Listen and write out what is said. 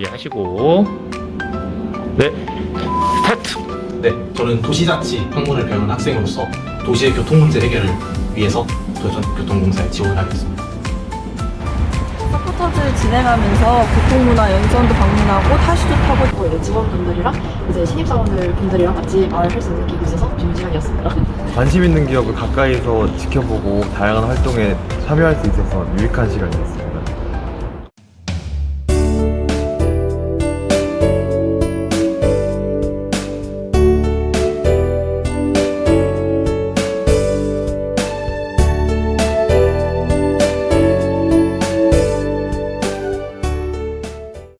준비하시고 네 스타트. 네, 저는 도시자치 학문을 배우는 학생으로서 도시의 교통 문제 해결을 위해서 도시교통공사에 지원을 하겠습니다. 서포터즈를 진행하면서 교통문화 연수원도 방문하고 타시도 타고 이제 직원분들이랑 이제 신입사원들 분들이랑 같이 마을 헬스를 느끼고 있어서 좋은 시간이었습니다. 관심 있는 기업을 가까이서 지켜보고 다양한 활동에 참여할 수 있어서 유익한 시간이었어요.